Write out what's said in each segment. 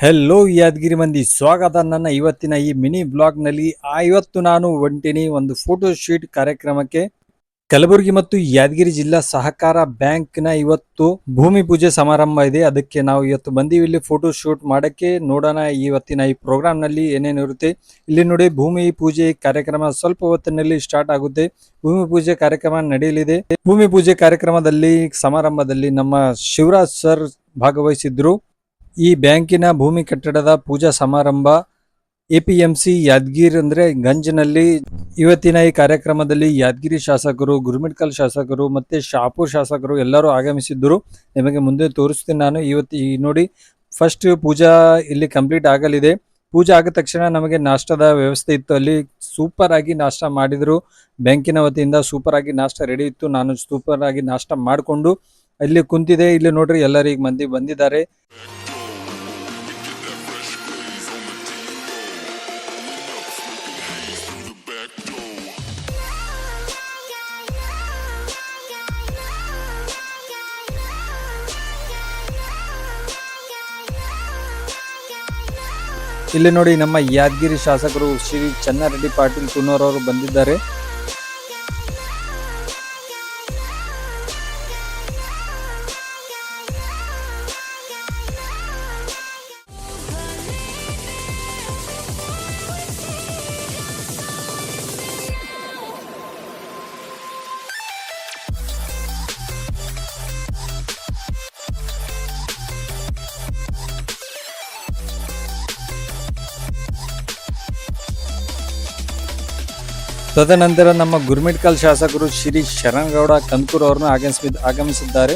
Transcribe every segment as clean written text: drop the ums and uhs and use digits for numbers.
Hello Yadgir ಮಂದಿ, ಸ್ವಾಗತ ನನ್ನ ಇವತ್ತಿನ ಈ ಮಿನಿ ಬ್ಲಾಗ್ನಲ್ಲಿ. ಇವತ್ತು ನಾನು ಹೊಂಟಿನಿ ಒಂದು ಫೋಟೋ ಶೂಟ್ ಕಾರ್ಯಕ್ರಮಕ್ಕೆ. ಕಲಬುರಗಿ ಮತ್ತು ಯಾದಗಿರಿ ಜಿಲ್ಲಾ ಸಹಕಾರ ಬ್ಯಾಂಕ್ನ ಇವತ್ತು ಭೂಮಿ ಪೂಜೆ ಸಮಾರಂಭ ಇದೆ. ಅದಕ್ಕೆ ನಾವು ಇವತ್ತು ಬಂದೀವಿ ಇಲ್ಲಿ ಫೋಟೋ ಶೂಟ್ ಮಾಡಕ್ಕೆ. ನೋಡೋಣ ಇವತ್ತಿನ ಈ ಪ್ರೋಗ್ರಾಮ್ನಲ್ಲಿ ಏನೇನು ಇರುತ್ತೆ. ಇಲ್ಲಿ ನೋಡಿ, ಭೂಮಿ ಪೂಜೆ ಕಾರ್ಯಕ್ರಮ ಸ್ವಲ್ಪ ಹೊತ್ತಿನಲ್ಲಿ ಸ್ಟಾರ್ಟ್ ಆಗುತ್ತೆ. ಭೂಮಿ ಪೂಜೆ ಕಾರ್ಯಕ್ರಮ ನಡೆಯಲಿದೆ. ಭೂಮಿ ಪೂಜೆ ಕಾರ್ಯಕ್ರಮದಲ್ಲಿ ಸಮಾರಂಭದಲ್ಲಿ ನಮ್ಮ ಶಿವರಾಜ್ ಸರ್ ಭಾಗವಹಿಸಿದ್ರು. ಈ ಬ್ಯಾಂಕಿನ ಭೂಮಿ ಕಟ್ಟಡದ ಪೂಜಾ ಸಮಾರಂಭ ಎಪಿಎಂಸಿ ಯಾದಗಿರಿ ಅಂದ್ರೆ ಗಂಜ್ನಲ್ಲಿ ಇವತ್ತಿನ ಈ ಕಾರ್ಯಕ್ರಮದಲ್ಲಿ ಯಾದಗಿರಿ ಶಾಸಕರು, ಗುರುಮಿಟ್ಕಲ್ ಶಾಸಕರು ಮತ್ತೆ ಶಾಪುರ್ ಶಾಸಕರು ಎಲ್ಲರೂ ಆಗಮಿಸಿದ್ದರು. ನಿಮಗೆ ಮುಂದೆ ತೋರಿಸ್ತೀನಿ ನಾನು. ಇವತ್ತು ಈ ನೋಡಿ, ಫಸ್ಟ್ ಪೂಜಾ ಇಲ್ಲಿ ಕಂಪ್ಲೀಟ್ ಆಗಲಿದೆ. ಪೂಜೆ ಆದ ತಕ್ಷಣ ನಮಗೆ ನಾಷ್ಟದ ವ್ಯವಸ್ಥೆ ಇತ್ತು. ಅಲ್ಲಿ ಸೂಪರ್ ಆಗಿ ನಾಷ್ಟ ಮಾಡಿದ್ರು. ಬ್ಯಾಂಕಿನ ವತಿಯಿಂದ ಸೂಪರ್ ಆಗಿ ನಾಷ್ಟ ರೆಡಿ ಇತ್ತು. ನಾನು ಸೂಪರ್ ಆಗಿ ನಾಷ್ಟ ಮಾಡಿಕೊಂಡು ಅಲ್ಲಿ ಕುಂತಿದೆ. ಇಲ್ಲಿ ನೋಡ್ರಿ, ಎಲ್ಲರಿಗೆ ಮಂದಿ ಬಂದಿದ್ದಾರೆ. ಇಲ್ಲಿ ನೋಡಿ, ನಮ್ಮ ಯಾದಗಿರಿ ಶಾಸಕರು ಶ್ರೀ ಚನ್ನಾರೆಡ್ಡಿ ಪಾಟೀಲ್ ತುನೂರ್ ಅವರು ಬಂದಿದ್ದಾರೆ. ತದನಂತರ ನಮ್ಮ ಗುರುಮಿಟ್ಕಲ್ ಶಾಸಕರು ಶ್ರೀ ಶರಣಗೌಡ ಕಂದಕೂರ್ ಅವರನ್ನು ಆಗಮಿಸಿದ್ದಾರೆ.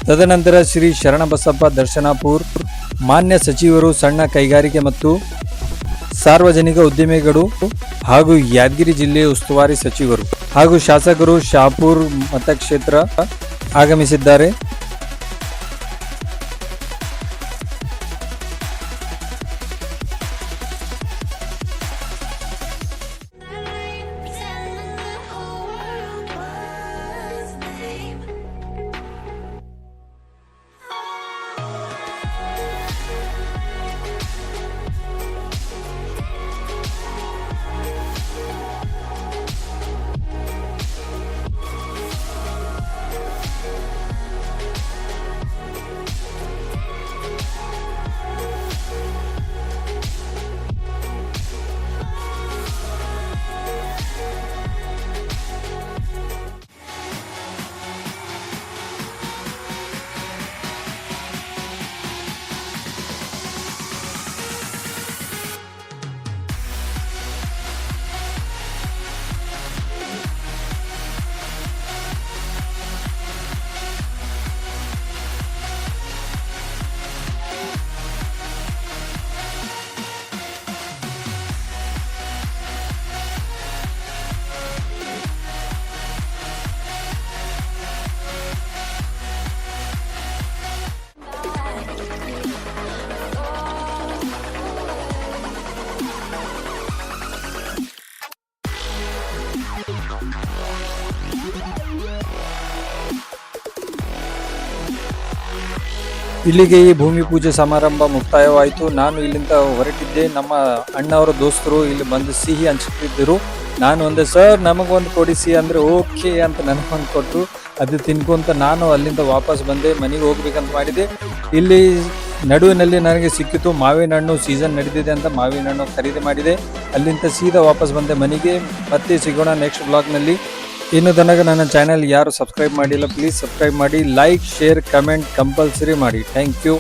ತದನಂತರ ಶ್ರೀ ಶರಣಬಸಪ್ಪ ದರ್ಶನಾಪುರ್, ಮಾನ್ಯ ಸಚಿವರು, ಸಣ್ಣ ಕೈಗಾರಿಕೆ ಮತ್ತು ಸಾರ್ವಜನಿಕ ಉದ್ಯಮಿಗಳು ಹಾಗೂ ಯಾದಗಿರಿ ಜಿಲ್ಲೆಯ ಉಸ್ತುವಾರಿ ಸಚಿವರು ಹಾಗೂ ಶಾಸಕರು ಶಾಪುರ್ ಮತಕ್ಷೇತ್ರ ಆಗಮಿಸಿದ್ದಾರೆ. ಇಲ್ಲಿಗೆ ಈ ಭೂಮಿ ಪೂಜೆ ಸಮಾರಂಭ ಮುಕ್ತಾಯವಾಯಿತು. ನಾನು ಇಲ್ಲಿಂದ ಹೊರಟಿದ್ದೆ. ನಮ್ಮ ಅಣ್ಣವರ ದೋಸ್ತರು ಇಲ್ಲಿ ಬಂದು ಸಿಹಿ ಹಂಚ್ತಿದ್ದರು. ನಾನು ಒಂದೇ, ಸರ್ ನಮಗೊಂದು ಕೊಡಿಸಿ ಅಂದರೆ ಓಕೆ ಅಂತ ನನಗೊಂದು ಕೊಟ್ಟು ಅದು ತಿನ್ಕೊಂತ ನಾನು ಅಲ್ಲಿಂದ ವಾಪಸ್ ಬಂದೆ. ಮನೆಗೆ ಹೋಗ್ಬೇಕಂತ ಮಾಡಿದೆ. ಇಲ್ಲಿ ನಡುವಿನಲ್ಲಿ ನನಗೆ ಸಿಕ್ಕಿತು ಮಾವಿನ ಹಣ್ಣು ಸೀಸನ್ ನಡೆದಿದೆ ಅಂತ ಮಾವಿನ ಹಣ್ಣು ಖರೀದಿ ಮಾಡಿದೆ. ಅಲ್ಲಿಂದ ಸೀದಾ ವಾಪಸ್ ಬಂದೆ ಮನೆಗೆ. ಮತ್ತೆ ಸಿಗೋಣ ನೆಕ್ಸ್ಟ್ ಬ್ಲಾಗ್ನಲ್ಲಿ. ಇನ್ನು ತನಕ ನನ್ನ ಚಾನೆಲ್ ಯಾರು ಸಬ್ಸ್ಕ್ರೈಬ್ ಮಾಡಿಲ್ಲ, ಪ್ಲೀಸ್ ಸಬ್ಸ್ಕ್ರೈಬ್ ಮಾಡಿ. ಲೈಕ್, ಶೇರ್, ಕಮೆಂಟ್ ಕಂಪಲ್ಸರಿ ಮಾಡಿ. Thank you.